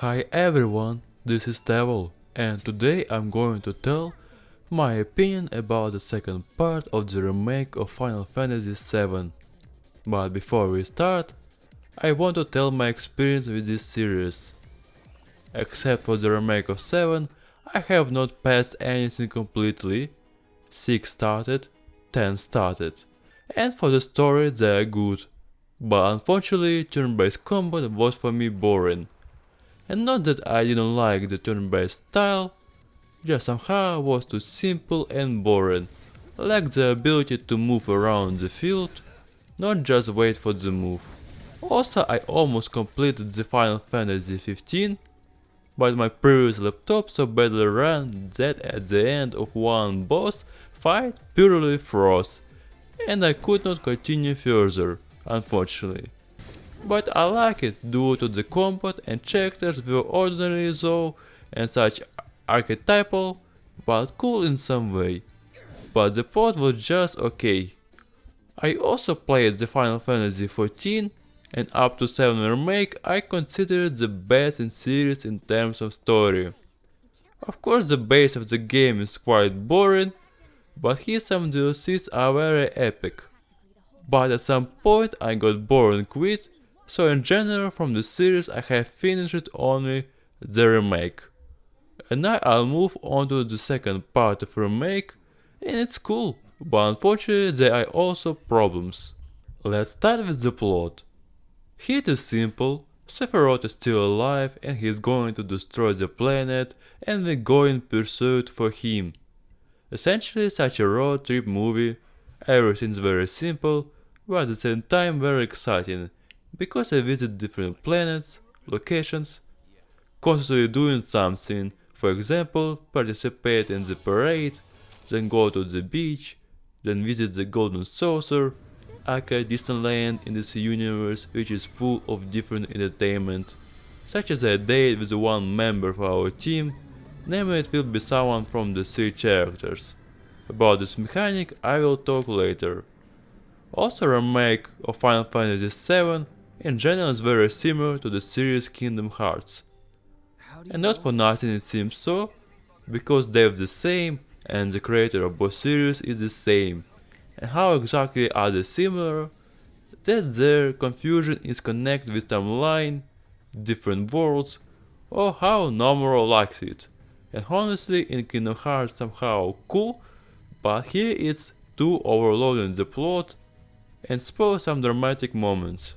Hi everyone, this is Stevl, and today I'm going to tell my opinion about the second part of the remake of Final Fantasy VII. But before we start, I want to tell my experience with this series. Except for the remake of 7, I have not passed anything completely. 6 started, 10 started, and for the story they are good. But unfortunately, turn-based combat was for me boring. And not that I didn't like the turn-based style, just somehow was too simple and boring. Lacked the ability to move around the field, not just wait for the move. Also, I almost completed the Final Fantasy XV, but my previous laptop so badly ran that at the end of one boss fight purely froze, and I could not continue further, unfortunately. But I like it due to the combat and characters were ordinary though and such archetypal, but cool in some way. But the plot was just okay. I also played the Final Fantasy XIV, and up to 7 Remake I consider it the best in series in terms of story. Of course the base of the game is quite boring, but here some DLCs are very epic. But at some point I got bored and quit, so in general from the series I have finished only the remake. And now I'll move on to the second part of remake, and it's cool, but unfortunately there are also problems. Let's start with the plot. Here it is simple, Sephiroth is still alive and he is going to destroy the planet and we go in pursuit for him. Essentially such a road trip movie, everything's very simple, but at the same time very exciting, because I visit different planets, locations, constantly doing something, for example, participate in the parade, then go to the beach, then visit the Golden Saucer, aka Disneyland in this universe which is full of different entertainment, such as a date with one member of our team, namely it will be someone from the 3 characters. About this mechanic I will talk later. Also remake of Final Fantasy VII in general is very similar to the series Kingdom Hearts. And not for nothing it seems so, because they're the same and the creator of both series is the same. And how exactly are they similar? That their confusion is connected with timeline, different worlds, or how Nomura likes it. And honestly in Kingdom Hearts somehow cool, but here it's too overloading the plot and spoil some dramatic moments.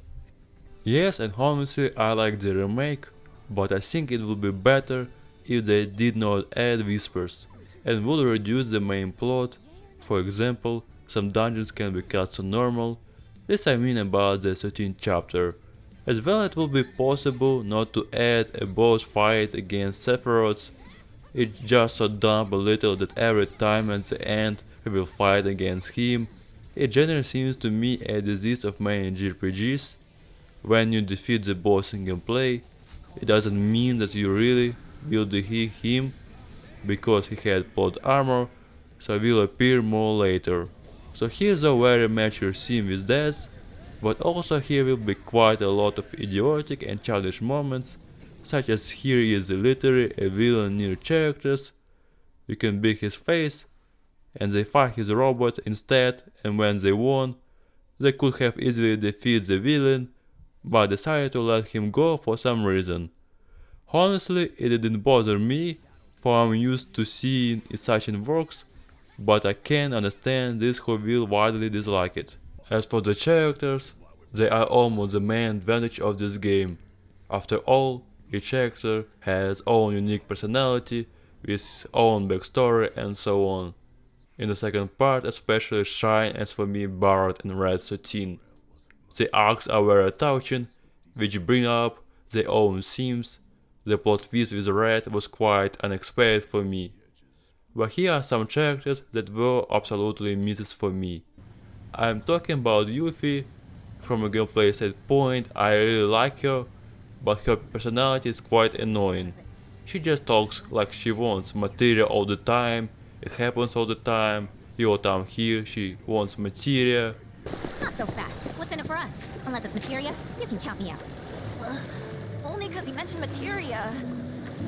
Yes, and honestly I like the remake, but I think it would be better if they did not add whispers and would reduce the main plot. For example, some dungeons can be cut to normal, this I mean about the 13th chapter. As well it would be possible not to add a boss fight against Sephiroth. It's just so dumb a little that every time at the end we will fight against him. It generally seems to me a disease of many JRPGs. When you defeat the boss in gameplay, it doesn't mean that you really will defeat him, because he had plot armor, so will appear more later. So here's a very mature scene with death, but also here will be quite a lot of idiotic and childish moments, such as here is literally a villain near characters, you can beat his face, and they fight his robot instead, and when they won, they could have easily defeated the villain, but decided to let him go for some reason. Honestly, it didn't bother me, for I'm used to seeing such in works, but I can understand those who will widely dislike it. As for the characters, they are almost the main advantage of this game. After all, each character has its own unique personality, with its own backstory and so on. In the second part especially shine as for me Barret and Red 13. The arcs are very touching, which bring up their own themes. The plot twist with Red was quite unexpected for me. But here are some characters that were absolutely misses for me. I am talking about Yuffie. From a gameplay standpoint I really like her, but her personality is quite annoying. She just talks like she wants materia all the time, it happens all the time, your time here she wants materia. Not so fast. What's in it for us? Unless it's materia, you can count me out. only because he mentioned materia.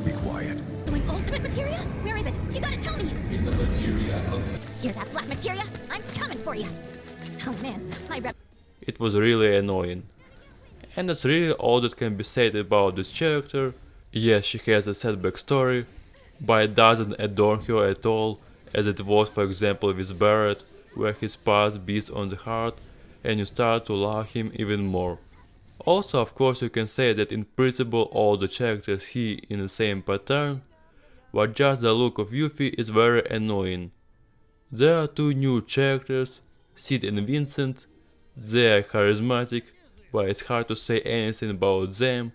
Be quiet. Oh, an ultimate materia? Where is it? You gotta tell me. In the materia of... Hear that, black materia? I'm coming for you. Oh man, my rep. It was really annoying. And that's really all that can be said about this character. Yes, she has a sad backstory, but it doesn't adorn her at all, as it was for example with Barrett, where his past beats on the heart and you start to love him even more. Also, of course, you can say that in principle all the characters see in the same pattern, but just the look of Yuffie is very annoying. There are two new characters, Sid and Vincent. They are charismatic, but it's hard to say anything about them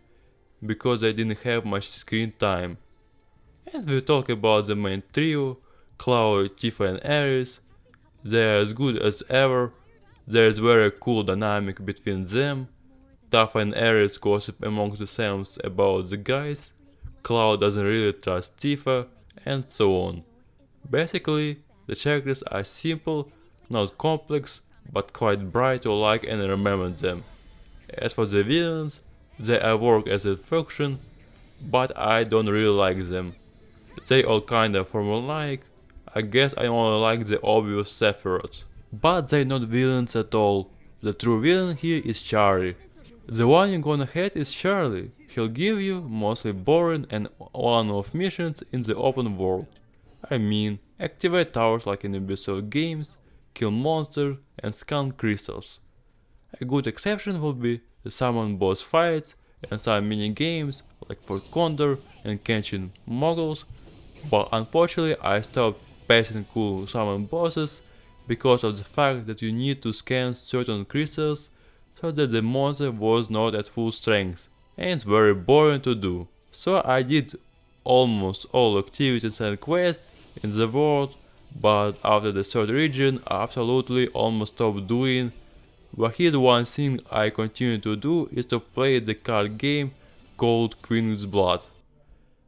because they didn't have much screen time. And we talk about the main trio, Chloe, Tifa and Ares. They are as good as ever. There is very cool dynamic between them. Tifa and Ares gossip among themselves about the guys. Chloe doesn't really trust Tifa, and so on. Basically, the characters are simple, not complex, but quite bright to like and remember them. As for the villains, they all work as a function, but I don't really like them. They all kinda formulaic. I guess I only like the obvious Sephiroth. But they're not villains at all. The true villain here is Charlie. The one you're gonna hate is Charlie. He'll give you mostly boring and one-off missions in the open world. I mean, activate towers like in Ubisoft games, kill monsters and scan crystals. A good exception would be the summon boss fights and some mini games like for Condor and Kenshin Moguls, but unfortunately I stopped passing cool summon bosses because of the fact that you need to scan certain crystals so that the monster was not at full strength, and it's very boring to do. So I did almost all activities and quests in the world, but after the third region I absolutely almost stopped doing. But here's one thing I continue to do is to play the card game called Queen's Blood.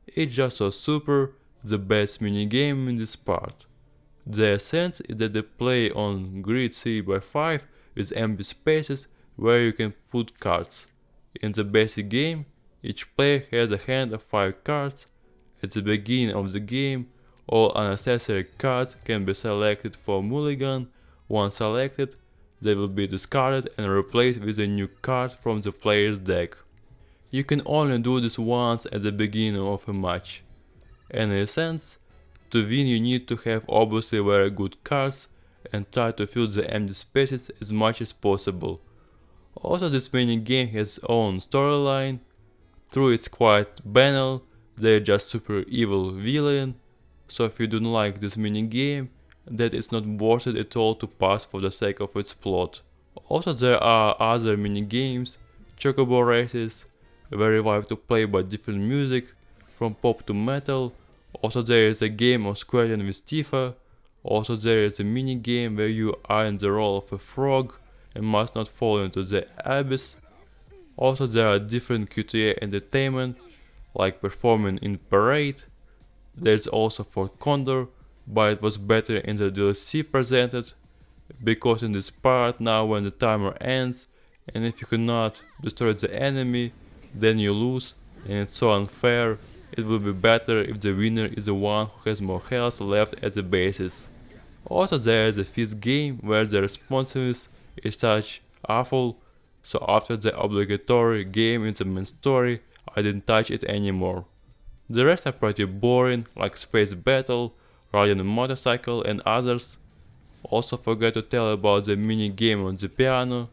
It's just so super, the best minigame in this part. The essence is that they play on grid 3x5 with empty spaces where you can put cards. In the basic game, each player has a hand of 5 cards. At the beginning of the game, all unnecessary cards can be selected for mulligan. Once selected, they will be discarded and replaced with a new card from the player's deck. You can only do this once at the beginning of a match. And in a sense, to win you need to have obviously very good cards and try to fill the empty spaces as much as possible. Also, this minigame has its own storyline. Though it's quite banal, they're just super evil villain, so if you don't like this minigame, that it's not worth it at all to pass for the sake of its plot. Also, there are other minigames, chocobo races, very vibe to play by different music, from pop to metal. Also there is a game of squatting with Tifa. Also there is a minigame where you are in the role of a frog and must not fall into the abyss. Also there are different QTA entertainment, like performing in parade. There's also for Condor, but it was better in the DLC presented, because in this part now when the timer ends, and if you cannot destroy the enemy, then you lose, and it's so unfair. It would be better if the winner is the one who has more health left at the bases. Also there is a fifth game where the responsiveness is such awful, so after the obligatory game in the main story, I didn't touch it anymore. The rest are pretty boring, like Space Battle, riding a motorcycle and others. Also forgot to tell about the mini game on the piano,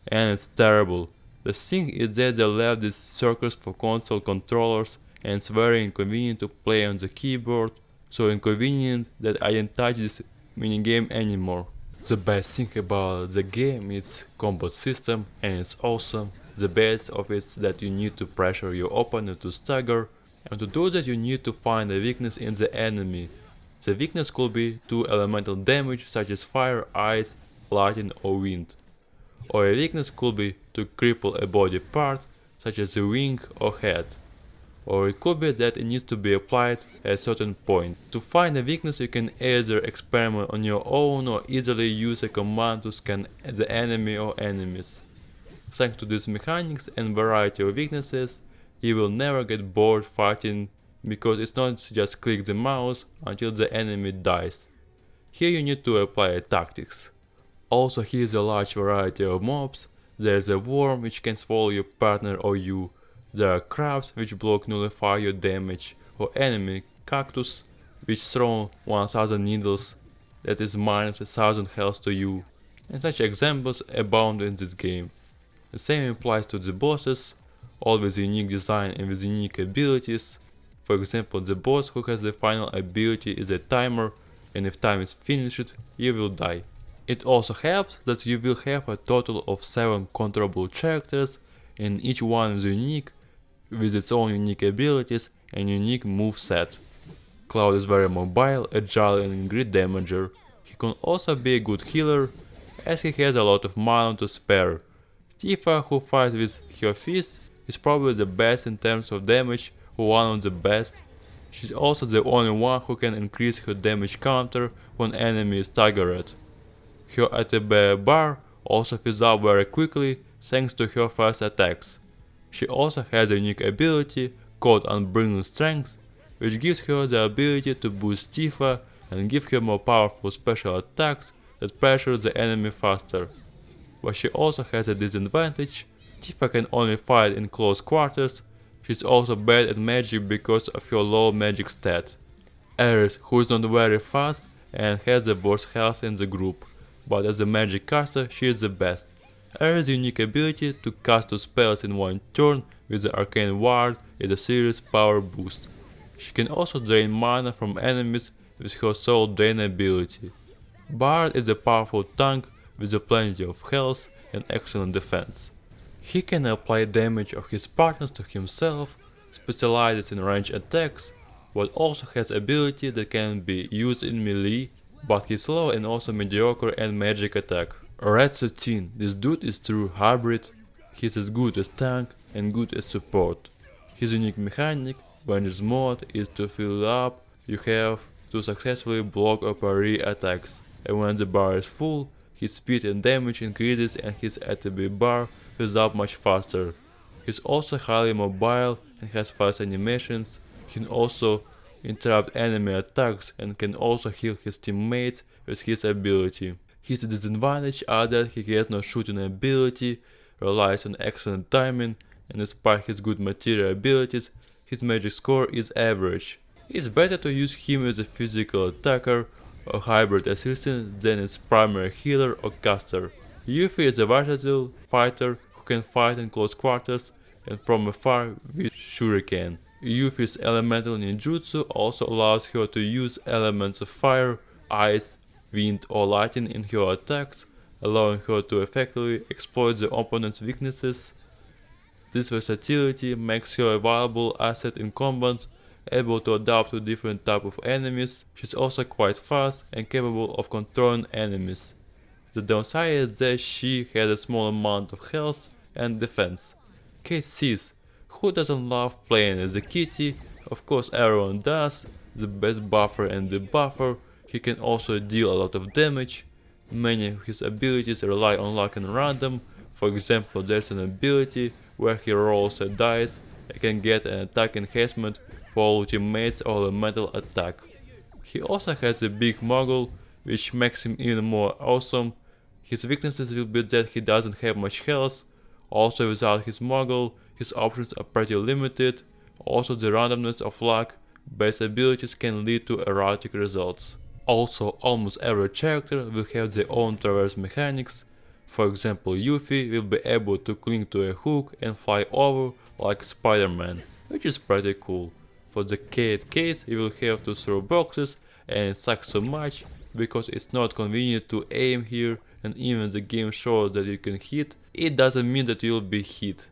and it's terrible. The thing is that they left these circuits for console controllers and it's very inconvenient to play on the keyboard, so inconvenient that I didn't touch this minigame anymore. The best thing about the game is combat system, and it's awesome. The best of it is that you need to pressure your opponent to stagger, and to do that you need to find a weakness in the enemy. The weakness could be to elemental damage such as fire, ice, lightning or wind. Or a weakness could be to cripple a body part such as a wing or head. Or it could be that it needs to be applied at a certain point. To find a weakness you can either experiment on your own or easily use a command to scan the enemy or enemies. Thanks to these mechanics and variety of weaknesses, You will never get bored fighting because it's not just click the mouse until the enemy dies. Here you need to apply tactics. Also here's a large variety of mobs. There's a worm which can swallow your partner or you. There are crabs which block nullify your damage, or enemy cactus which throw 1000 needles that is minus 1000 health to you. And such examples abound in this game. The same applies to the bosses, all with unique design and with unique abilities. For example, the boss who has the final ability is a timer, and if time is finished, you will die. It also helps that you will have a total of 7 controllable characters, and each one is unique, with its own unique abilities and unique move set. Cloud is very mobile, agile and great damager. He can also be a good healer, as he has a lot of mana to spare. Tifa, who fights with her fist, is probably the best in terms of damage, one of the best. She's also the only one who can increase her damage counter when enemy is staggered. Her ATB bar also fills up very quickly thanks to her fast attacks. She also has a unique ability called Unbridled Strength, which gives her the ability to boost Tifa and give her more powerful special attacks that pressure the enemy faster. But she also has a disadvantage. Tifa can only fight in close quarters. She's also bad at magic because of her low magic stat. Ares, who is not very fast and has the worst health in the group, but as a magic caster she is the best. Ares' unique ability to cast 2 spells in one turn with the arcane ward is a serious power boost. She can also drain mana from enemies with her soul drain ability. Bard is a powerful tank with plenty of health and excellent defense. He can apply damage of his partners to himself, specializes in range attacks, but also has ability that can be used in melee, but he's slow and also mediocre and magic attack. Red 13, this dude is true hybrid, he's as good as tank and good as support. His unique mechanic, Vengeance mode, is to fill up, you have to successfully block or parry attacks, and when the bar is full, his speed and damage increases and his ATB bar fills up much faster. He's also highly mobile and has fast animations. He can also interrupt enemy attacks and can also heal his teammates with his ability. His disadvantage are that he has no shooting ability, relies on excellent timing, and despite his good material abilities, his magic score is average. It's better to use him as a physical attacker or hybrid assistant than as primary healer or caster. Yuffie is a versatile fighter who can fight in close quarters and from afar with shuriken. Yuffie's elemental ninjutsu also allows her to use elements of fire, ice, wind or lightning in her attacks, allowing her to effectively exploit the opponent's weaknesses. This versatility makes her a valuable asset in combat, able to adapt to different types of enemies. She's also quite fast and capable of controlling enemies. The downside is that she has a small amount of health and defense. Case Sis, who doesn't love playing as a kitty? Of course everyone does, the best buffer and debuffer. He can also deal a lot of damage. Many of his abilities rely on luck and random. For example, there's an ability where he rolls a dice and can get an attack enhancement for all teammates or a metal attack. He also has a big mogul, which makes him even more awesome. His weaknesses will be that he doesn't have much health. Also without his mogul, his options are pretty limited. Also the randomness of luck-based abilities can lead to erratic results. Also, almost every character will have their own traverse mechanics. For example, Yuffie will be able to cling to a hook and fly over like Spider-Man, which is pretty cool. For the Kate case, you will have to throw boxes, and it sucks so much because it's not convenient to aim here, and even the game shows that you can hit, it doesn't mean that you'll be hit.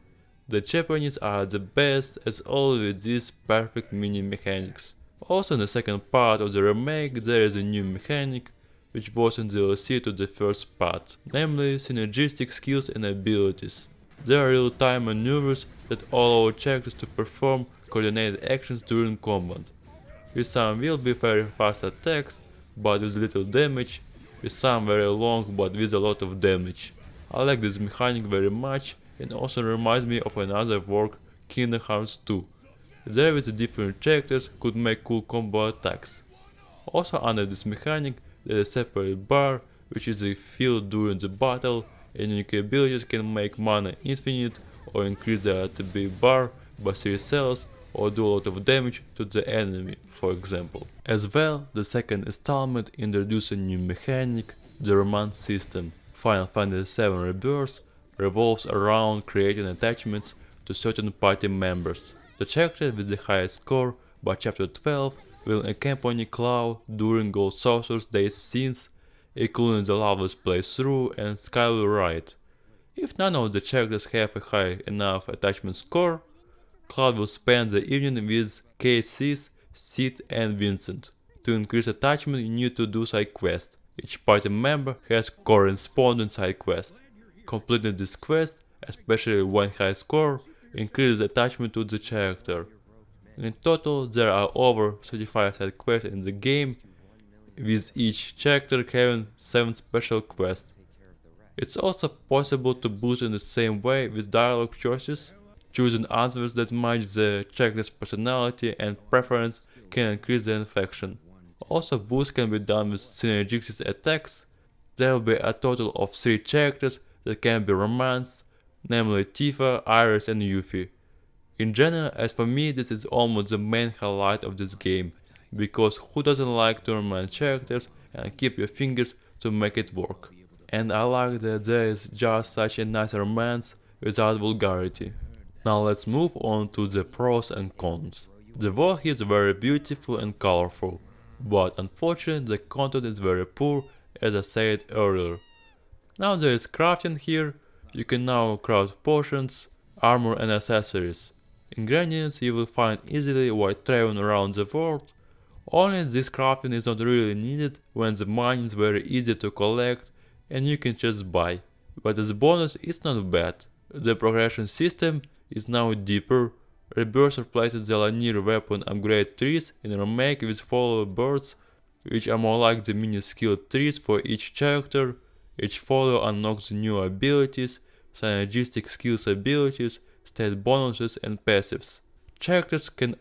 The Japanese are the best as always with these perfect mini mechanics. Also in the second part of the remake there is a new mechanic, which was in the DLC to the first part, namely synergistic skills and abilities. There are real-time maneuvers that allow characters to perform coordinated actions during combat. With some will be very fast attacks, but with little damage, with some very long but with a lot of damage. I like this mechanic very much and also reminds me of another work Kingdom Hearts 2. There with the different characters could make cool combo attacks. Also under this mechanic there is a separate bar which is filled during the battle, and unique abilities can make mana infinite or increase the ATB bar by 3 cells or do a lot of damage to the enemy, for example. As well, the second installment introduced a new mechanic, the romance system. Final Fantasy VII Rebirth revolves around creating attachments to certain party members. The character with the highest score by chapter 12 will accompany Cloud during Gold Sorcerer's Day scenes, including the Loveless playthrough and Skyward Ride. If none of the characters have a high enough attachment score, Cloud will spend the evening with Cassis, Sid and Vincent. To increase attachment you need to do side quests. Each party member has corresponding side quests. Completing this quest, especially one high score, increases attachment to the character. In total there are over 35 side quests in the game, with each character having 7 special quests. It's also possible to boost in the same way with dialogue choices. Choosing answers that match the character's personality and preference can increase the infection. Also, boost can be done with synergistic attacks. There will be a total of 3 characters that can be romanced, namely Tifa, Iris and Yuffie. In general, as for me, this is almost the main highlight of this game, because who doesn't like to romance characters and keep your fingers to make it work. And I like that there is just such a nice romance without vulgarity. Now let's move on to the pros and cons. The world is very beautiful and colorful, but unfortunately the content is very poor, as I said earlier. Now there is crafting here. You can now craft potions, armor and accessories. Ingredients you will find easily while traveling around the world. Only this crafting is not really needed when the money is very easy to collect and you can just buy. But as bonus it's not bad. The progression system is now deeper. Rebirth replaces the linear weapon upgrade trees in a remake with follower birds, which are more like the mini skill trees for each character. Each follower unlocks new abilities, synergistic skills abilities, stat bonuses and passives. Characters can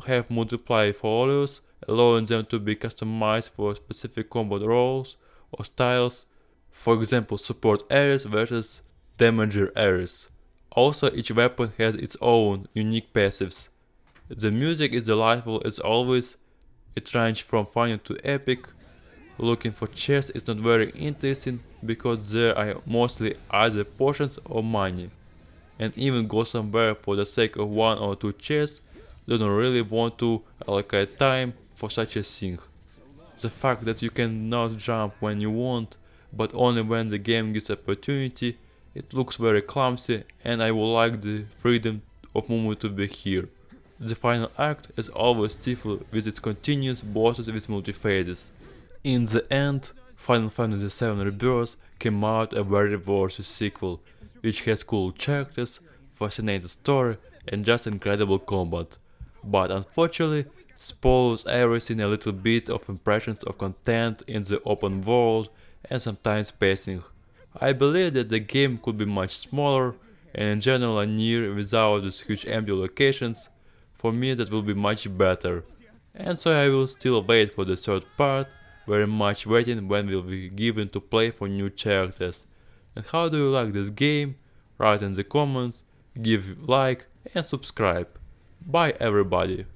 have multiple followers, allowing them to be customized for specific combat roles or styles, for example support Ares versus damager Ares. Also, each weapon has its own unique passives. The music is delightful as always. It ranges from funny to epic. Looking for chests is not very interesting because there are mostly either potions or money. And even go somewhere for the sake of 1 or 2 chests, don't really want to allocate time for such a thing. The fact that you cannot jump when you want, but only when the game gives opportunity, it looks very clumsy and I would like the freedom of movement to be here. The final act is always Stevl with its continuous bosses with multi-phases. In the end, Final Fantasy VII Rebirth came out a very worthy sequel, which has cool characters, fascinating story and just incredible combat. But unfortunately, spoils everything a little bit of impressions of content in the open world and sometimes pacing. I believe that the game could be much smaller and in general linear without these huge empty locations. For me that will be much better. And so I will still wait for the third part, very much waiting when will be given to play for new characters. And how do you like this game? Write in the comments, give like and subscribe. Bye everybody.